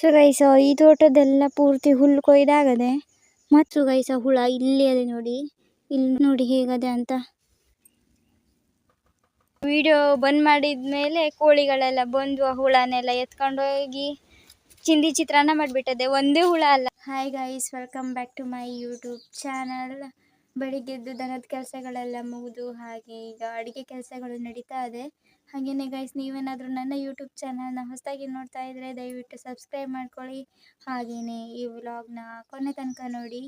So guys ಈ ತೋಟದೆಲ್ಲ ಪೂರ್ತಿ ಹುಲ್ಲು ಕೊಯ್ದಾಗದೆ ಮತ್ತು ಗೈಸ ಹುಳ ಇಲ್ಲಿ ಅದೇ ನೋಡಿ, ಇಲ್ಲಿ ನೋಡಿ ಹೇಗದೆ ಅಂತ. ವಿಡಿಯೋ ಬಂದ್ ಮಾಡಿದ್ಮೇಲೆ ಕೋಳಿಗಳೆಲ್ಲ ಬಂದು ಆ ಹುಳನೆಲ್ಲ ಎತ್ಕೊಂಡು ಹೋಗಿ ಚಿಂದಿ ಚಿತ್ರಾನ್ನ ಮಾಡಿಬಿಟ್ಟದೆ, ಒಂದೇ ಹುಳ ಅಲ್ಲ. Hi guys, welcome back to my YouTube channel. ಬೆಳಿಗ್ಗೆದ್ದು ದನದ ಕೆಲಸಗಳೆಲ್ಲ ಮುಗಿದು ಹಾಗೆ ಈಗ ಅಡುಗೆ ಕೆಲಸಗಳು ನಡೀತಾ ಇದೆ. ಹಾಗೇನೆ ಗೈಸ್, ನೀವೇನಾದರೂ ನನ್ನ ಯೂಟ್ಯೂಬ್ ಚಾನಲ್ನ ಹೊಸದಾಗಿ ನೋಡ್ತಾ ಇದ್ರೆ ದಯವಿಟ್ಟು ಸಬ್ಸ್ಕ್ರೈಬ್ ಮಾಡ್ಕೊಳ್ಳಿ. ಹಾಗೆಯೇ ಈ ವ್ಲಾಗ್ನ ಕೊನೆ ತನಕ ನೋಡಿ.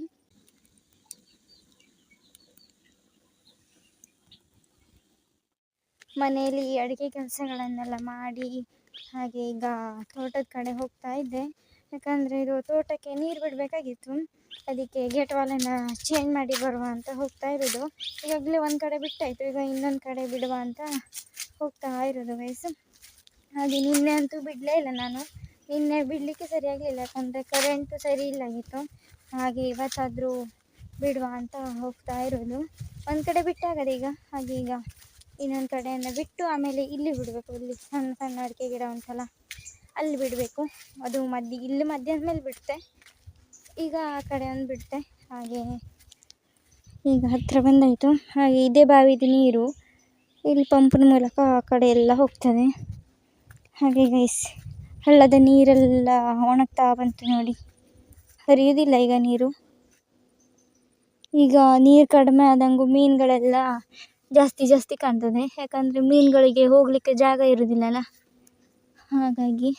ಮನೆಯಲ್ಲಿ ಅಡುಗೆ ಕೆಲಸಗಳನ್ನೆಲ್ಲ ಮಾಡಿ ಹಾಗೆ ಈಗ ತೋಟದ ಕಡೆ ಹೋಗ್ತಾ ಇದ್ದೆ. ಯಾಕಂದರೆ ಇದು ತೋಟಕ್ಕೆ ನೀರು ಬಿಡಬೇಕಾಗಿತ್ತು, ಅದಕ್ಕೆ ಗೇಟ್ ವಾಲನ್ನು ಚೇಂಜ್ ಮಾಡಿ ಬರುವ ಅಂತ ಹೋಗ್ತಾ ಇರೋದು. ಈಗಾಗಲೇ ಒಂದು ಕಡೆ ಬಿಟ್ಟಾಯಿತು, ಈಗ ಇನ್ನೊಂದು ಕಡೆ ಬಿಡುವ ಅಂತ ಹೋಗ್ತಾ ಇರೋದು ಗೈಸ್. ಹಾಗೆ ನಿನ್ನೆ ಅಂತೂ ಬಿಡಲೇ ಇಲ್ಲ ನಾನು, ನಿನ್ನೆ ಬಿಡಲಿಕ್ಕೆ ಸರಿಯಾಗಲಿಲ್ಲ ಯಾಕಂದರೆ ಕರೆಂಟು ಸರಿ ಇಲ್ಲಾಗಿತ್ತು. ಹಾಗೆ ಇವತ್ತಾದರೂ ಬಿಡುವ ಅಂತ ಹೋಗ್ತಾ ಇರೋದು. ಒಂದು ಕಡೆ ಬಿಟ್ಟಾಗದೆ ಈಗ, ಹಾಗೆ ಈಗ ಇನ್ನೊಂದು ಕಡೆಯನ್ನು ಬಿಟ್ಟು ಆಮೇಲೆ ಇಲ್ಲಿ ಬಿಡಬೇಕು. ಇಲ್ಲಿ ಸಣ್ಣ ಸಣ್ಣ ಅಡಿಕೆ ಗಿಡ ಉಂಟಲ್ಲ, ಅಲ್ಲಿ ಬಿಡಬೇಕು. ಅದು ಇಲ್ಲಿ ಮಧ್ಯಾಹ್ನದ ಮೇಲೆ ಬಿಡುತ್ತೆ, ಈಗ ಆ ಕಡೆ ಒಂದು ಬಿಡುತ್ತೆ. ಹಾಗೆ ಈಗ ಹತ್ತಿರ ಬಂದಾಯಿತು. ಹಾಗೆ ಇದೇ ಬಾವಿದು ನೀರು ಇಲ್ಲಿ ಪಂಪಿನ ಮೂಲಕ ಆ ಕಡೆ ಎಲ್ಲ ಹೋಗ್ತದೆ. ಹಾಗೆ ಗೈಸ್, ಹಳ್ಳದ ನೀರೆಲ್ಲ ಒಣಗ್ತಾ ಬಂತು ನೋಡಿ, ಹರಿಯೋದಿಲ್ಲ ಈಗ ನೀರು. ಈಗ ನೀರು ಕಡಿಮೆ ಆದಂಗೂ ಮೀನುಗಳೆಲ್ಲ ಜಾಸ್ತಿ ಕಾಣ್ತದೆ, ಯಾಕಂದರೆ ಮೀನುಗಳಿಗೆ ಹೋಗಲಿಕ್ಕೆ ಜಾಗ ಇರೋದಿಲ್ಲಲ್ಲ, ಹಾಗಾಗಿ.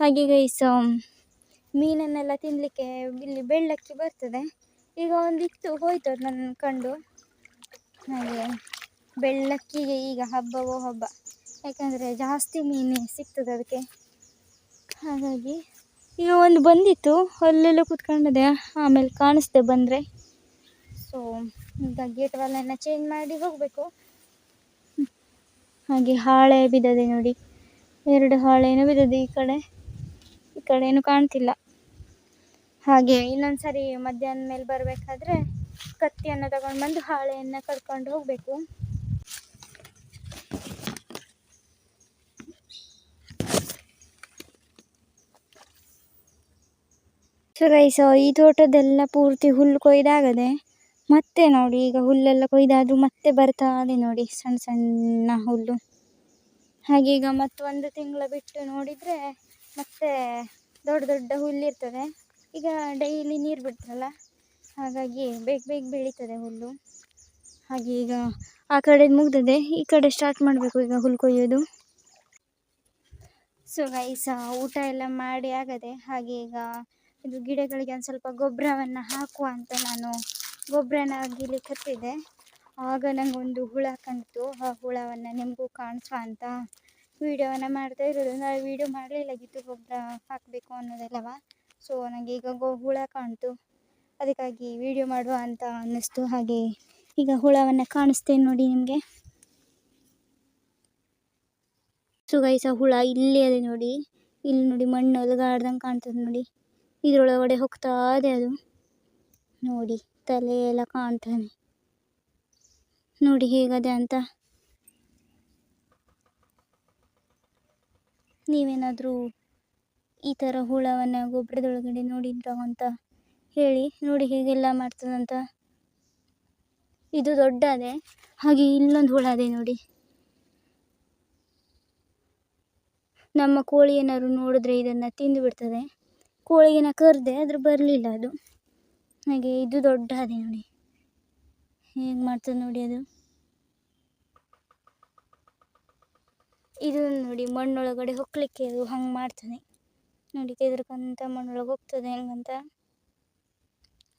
ಹಾಗೆ ಗೈಸ್, ಮೀನನ್ನೆಲ್ಲ ತಿನ್ನಲಿಕ್ಕೆ ಇಲ್ಲಿ ಬೆಳ್ಳಕ್ಕಿ ಬರ್ತದೆ. ಈಗ ಒಂದಿತ್ತು ಹೋಯ್ತು ಅದು ನನ್ನ ಕಂಡು. ಹಾಗೆ ಬೆಳ್ಳಕ್ಕಿಗೆ ಈಗ ಹಬ್ಬವೋ ಹಬ್ಬ, ಯಾಕಂದರೆ ಜಾಸ್ತಿ ಮೀನು ಸಿಗ್ತದೆ ಅದಕ್ಕೆ. ಹಾಗಾಗಿ ಈಗ ಒಂದು ಬಂದಿತ್ತು, ಅಲ್ಲೆಲ್ಲ ಕೂತ್ಕೊಂಡಿದೆ, ಆಮೇಲೆ ಕಾಣಿಸ್ದೆ ಬಂದರೆ. ಸೊ ಈಗ ಗೇಟ್ ವಾಲನ್ನು ಚೇಂಜ್ ಮಾಡಿ ಹೋಗಬೇಕು. ಹಾಗೆ ಹಾಳೆ ಬಿದ್ದದೆ ನೋಡಿ, 2 ಹಾಳೆನೂ ಬಿದ್ದದೆ. ಈ ಕಡೆನೂ ಕಾಣ್ತಿಲ್ಲ. ಹಾಗೆ ಇನ್ನೊಂದು ಸರಿ ಮಧ್ಯಾಹ್ನ ಮೇಲೆ ಬರಬೇಕಾದ್ರೆ ಕತ್ತಿಯನ್ನು ತಗೊಂಡು ಬಂದು ಹಾಳೆಯನ್ನು ಕಡ್ಕೊಂಡು ಹೋಗಬೇಕು. ಸೊ ಗೈಸ್, ಈ ತೋಟದೆಲ್ಲ ಪೂರ್ತಿ ಹುಲ್ಲು ಕೊಯ್ದಾಗದೆ ಮತ್ತೆ ನೋಡಿ, ಈಗ ಹುಲ್ಲೆಲ್ಲ ಕೊಯ್ದಾದರೂ ಮತ್ತೆ ಬರ್ತಾ ಇದೆ ನೋಡಿ, ಸಣ್ಣ ಸಣ್ಣ ಹುಲ್ಲು. ಹಾಗೆ ಈಗ ಮತ್ತೊಂದು ತಿಂಗಳು ಬಿಟ್ಟು ನೋಡಿದರೆ ಮತ್ತೆ ದೊಡ್ಡ ಹುಲ್ಲಿರ್ತದೆ. ಈಗ ಡೈಲಿ ನೀರು ಬಿಡ್ತಾರಲ್ಲ, ಹಾಗಾಗಿ ಬೇಗ ಬೆಳೀತದೆ ಹುಲ್ಲು. ಹಾಗೆ ಈಗ ಆ ಕಡೆ ಮುಗ್ದದೆ, ಈ ಕಡೆ ಸ್ಟಾರ್ಟ್ ಮಾಡಬೇಕು ಈಗ ಹುಲ್ಲು ಕೊಯ್ಯೋದು. ಸೊ ಗೈಸ್, ಊಟ ಎಲ್ಲ ಮಾಡಿ ಆಗದೆ. ಹಾಗೆ ಈಗ ಇದು ಗಿಡಗಳಿಗೆ ಒಂದು ಸ್ವಲ್ಪ ಗೊಬ್ಬರವನ್ನು ಹಾಕುವ ಅಂತ ನಾನು ಗೊಬ್ಬರನ ಅಗಿಲಿಕ್ಕೆ ಹತ್ತಿದೆ. ಆಗ ನನಗೊಂದು ಹುಳ ಕಾಣ್ತು. ಆ ಹುಳವನ್ನು ನಿಮಗೂ ಕಾಣಿಸುವ ಅಂತ ವೀಡಿಯೋವನ್ನು ಮಾಡ್ತಾ ಇರೋದು. ನಾನು ವೀಡಿಯೋ ಮಾಡಲಿಲ್ಲಾಗಿತ್ತು ಗೊಬ್ಬರ ಹಾಕಬೇಕು ಅನ್ನೋದೆಲ್ಲವ. ಸೊ ನನಗೆ ಈಗ ಹುಳ ಕಾಣ್ತು, ಅದಕ್ಕಾಗಿ ವೀಡಿಯೋ ಮಾಡುವ ಅಂತ ಅನ್ನಿಸ್ತು. ಹಾಗೆ ಈಗ ಹುಳವನ್ನು ಕಾಣಿಸ್ತೇನೆ ನೋಡಿ ನಿಮಗೆ. ಸೊ ಗೈಸ್, ಹುಳ ಇಲ್ಲಿ ಅದೇ ನೋಡಿ, ಇಲ್ಲಿ ನೋಡಿ ಮಣ್ಣು ಅಲುಗಾಡ್ದಂಗೆ ಕಾಣ್ತದೆ ನೋಡಿ. ಇದರೊಳಗಡೆ ಹೋಗ್ತಾ ಇದೆ ಅದು ನೋಡಿ, ತಲೆ ಎಲ್ಲ ಕಾಣ್ತಾನೆ ನೋಡಿ ಹೇಗದೆ ಅಂತ. ನೀವೇನಾದರೂ ಈ ಥರ ಹುಳವನ್ನು ಗೊಬ್ಬರದೊಳಗಡೆ ನೋಡಿದ್ರ ಅಂತ ಹೇಳಿ, ನೋಡಿ ಹೇಗೆಲ್ಲ ಮಾಡ್ತದಂತ. ಇದು ದೊಡ್ಡ ಅದೇ. ಹಾಗೆ ಇಲ್ಲೊಂದು ಹುಳ ಅದೇ ನೋಡಿ. ನಮ್ಮ ಕೋಳಿ ಏನಾದ್ರು ನೋಡಿದ್ರೆ ಇದನ್ನು ತಿಂದು ಬಿಡ್ತದೆ. ಕೋಳಿಗೆನ ಕರೆದೆ, ಆದರೂ ಬರಲಿಲ್ಲ ಅದು. ಹಾಗೆ ಇದು ದೊಡ್ಡ ಅದೇ ನೋಡಿ, ಹೇಗೆ ಮಾಡ್ತದೆ ನೋಡಿ ಅದು. ಇದು ನೋಡಿ ಮಣ್ಣೊಳಗಡೆ ಹೊಕ್ಕಲಿಕ್ಕೆ ಅದು ಹಂಗೆ ಮಾಡ್ತದೆ ನೋಡಿ, ಕೆದರ್ಕಂತ ಮಣ್ಣೊಳಗೆ ಹೋಗ್ತದೆ ಹೆಂಗಂತ.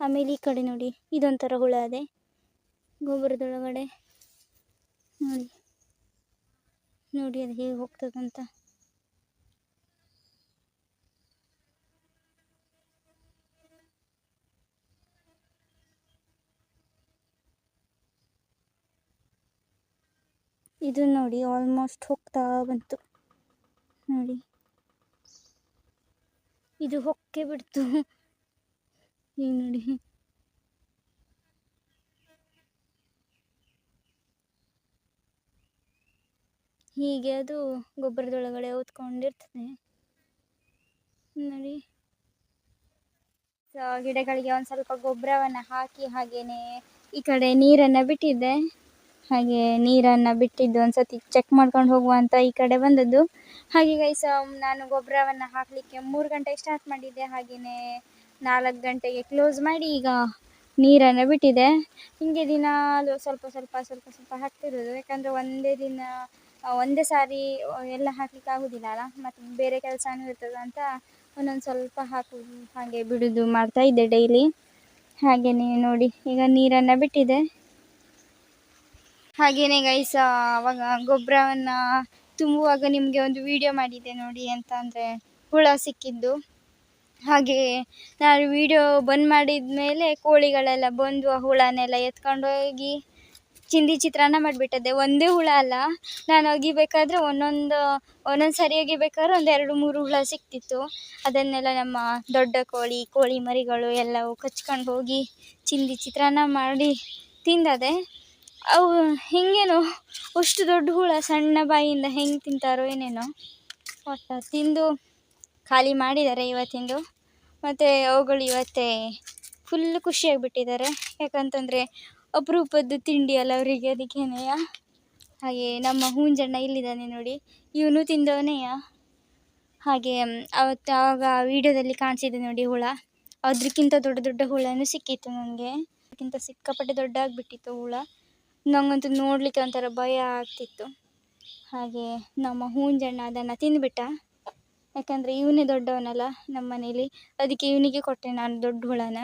ಆಮೇಲೆ ಈ ಕಡೆ ನೋಡಿ, ಇದೊಂಥರ ಹುಳ ಅದೇ ಗೊಬ್ಬರದೊಳಗಡೆ ನೋಡಿ ಅದು ಹೇಗೆ ಹೋಗ್ತದಂತ. ಇದು ನೋಡಿ ಆಲ್ಮೋಸ್ಟ್ ಹೋಗ್ತಾ ಬಂತು ನೋಡಿ, ಇದು ಹೊಕ್ಕೆ ಬಿಡ್ತು ಈಗ ನೋಡಿ. ಹೀಗೆ ಅದು ಗೊಬ್ಬರದೊಳಗಡೆ ಓದ್ಕೊಂಡಿರ್ತದೆ. ನೋಡಿ. ಸೊ ಗಿಡಗಳಿಗೆ ಒಂದು ಸ್ವಲ್ಪ ಗೊಬ್ಬರವನ್ನು ಹಾಕಿ ಹಾಗೆಯೇ ಈ ಕಡೆ ನೀರನ್ನು ಬಿಟ್ಟಿದ್ದೆ. ಹಾಗೆ ನೀರನ್ನು ಬಿಟ್ಟಿದ್ದು ಒಂದು ಸತಿ ಚೆಕ್ ಮಾಡ್ಕೊಂಡು ಹೋಗುವ ಅಂತ ಈ ಕಡೆ ಬಂದದ್ದು. ಹಾಗೆ ಗೈಸ್ ನಾನು ಗೊಬ್ಬರವನ್ನು ಹಾಕಲಿಕ್ಕೆ 3 ಗಂಟೆಗೆ ಸ್ಟಾರ್ಟ್ ಮಾಡಿದ್ದೆ. ಹಾಗೆಯೇ 4 ಗಂಟೆಗೆ ಕ್ಲೋಸ್ ಮಾಡಿ ಈಗ ನೀರನ್ನು ಬಿಟ್ಟಿದೆ. ಹೀಗೆ ದಿನಾಲು ಸ್ವಲ್ಪ ಸ್ವಲ್ಪ ಸ್ವಲ್ಪ ಸ್ವಲ್ಪ ಹಾಕ್ತಿರೋದು. ಯಾಕಂದರೆ ಒಂದೇ ಸಾರಿ ಎಲ್ಲ ಹಾಕ್ಲಿಕ್ಕೆ ಆಗೋದಿಲ್ಲ ಅಲ್ಲ, ಮತ್ತು ಬೇರೆ ಕೆಲಸನೂ ಇರ್ತದೆ ಅಂತ ಒಂದೊಂದು ಸ್ವಲ್ಪ ಹಾಕುವುದು ಹಾಗೆ ಬಿಡೋದು ಮಾಡ್ತಾಯಿದ್ದೆ ಡೈಲಿ. ಹಾಗೆಯೇ ನೋಡಿ ಈಗ ನೀರನ್ನು ಬಿಟ್ಟಿದೆ. ಹಾಗೆಯೇ ಗೈಸ್ ಆವಾಗ ಗೊಬ್ಬರವನ್ನು ತುಂಬುವಾಗ ನಿಮಗೆ ಒಂದು ವಿಡಿಯೋ ಮಾಡಿದ್ದೆ ನೋಡಿ, ಅಂತ ಅಂದರೆ ಹುಳ ಸಿಕ್ಕಿದ್ದು. ಹಾಗೆ ನಾನು ವಿಡಿಯೋ ಬಂದ್ ಮಾಡಿದ ಮೇಲೆ ಕೋಳಿಗಳೆಲ್ಲ ಬಂದು ಆ ಹುಳನೆಲ್ಲ ಎತ್ಕೊಂಡು ಹೋಗಿ ಚಿತ್ರಾನ್ನ ಮಾಡಿಬಿಟ್ಟದೆ. ಒಂದೇ ಹುಳ ಅಲ್ಲ, ನಾನು ಒಗಿಬೇಕಾದ್ರೆ ಒಂದೊಂದು ಸರಿ ಒಗಿಬೇಕಾದ್ರೆ 1-2-3 ಹುಳ ಸಿಕ್ತಿತ್ತು. ಅದನ್ನೆಲ್ಲ ನಮ್ಮ ದೊಡ್ಡ ಕೋಳಿ ಮರಿಗಳು ಎಲ್ಲವೂ ಕಚ್ಕೊಂಡು ಹೋಗಿ ಚಿತ್ರಾನ್ನ ಮಾಡಿ ತಿಂದದೆ. ಅವು ಹಿಂಗೇನೋ ಅಷ್ಟು ದೊಡ್ಡ ಹುಳ ಸಣ್ಣ ಬಾಯಿಯಿಂದ ಹೆಂಗೆ ತಿಂತಾರೋ ಏನೇನೋ, ಒಟ್ಟು ತಿಂದು ಖಾಲಿ ಮಾಡಿದ್ದಾರೆ ಇವತ್ತಿಂದು. ಮತ್ತು ಅವುಗಳು ಇವತ್ತೇ ಫುಲ್ ಖುಷಿಯಾಗಿಬಿಟ್ಟಿದ್ದಾರೆ. ಯಾಕಂತಂದರೆ ಅಪರೂಪದ್ದು ತಿಂಡಿ ಅಲ್ಲ ಅವರಿಗೆ, ಅದಕ್ಕೇನೆಯ. ಹಾಗೆ ನಮ್ಮ ಹೂಂಜಣ್ಣ ಇಲ್ಲಿದ್ದಾನೆ ನೋಡಿ, ಇವನು ತಿಂದವನೆಯ. ಹಾಗೆ ಆವಾಗ ವೀಡಿಯೋದಲ್ಲಿ ಕಾಣಿಸಿದೆ ನೋಡಿ ಹುಳ, ಅದಕ್ಕಿಂತ ದೊಡ್ಡ ದೊಡ್ಡ ಹುಳನೂ ಸಿಕ್ಕಿತ್ತು ನನಗೆ. ಅದಕ್ಕಿಂತ ಸಿಕ್ಕಾಪಟ್ಟೆ ದೊಡ್ಡ ಆಗಿಬಿಟ್ಟಿತ್ತು ಹುಳ. ನನಗಂತೂ ನೋಡಲಿಕ್ಕೆ ಒಂಥರ ಭಯ ಆಗ್ತಿತ್ತು. ಹಾಗೆ ನಮ್ಮ ಹೂಂಜಣ್ಣ ಅದನ್ನು ತಿಂದುಬಿಟ್ಟ. ಯಾಕಂದರೆ ಇವನೇ ದೊಡ್ಡವನಲ್ಲ ನಮ್ಮ ಮನೇಲಿ, ಅದಕ್ಕೆ ಇವನಿಗೆ ಕೊಟ್ಟೆ ನಾನು ದೊಡ್ಡ ಹುಳನ.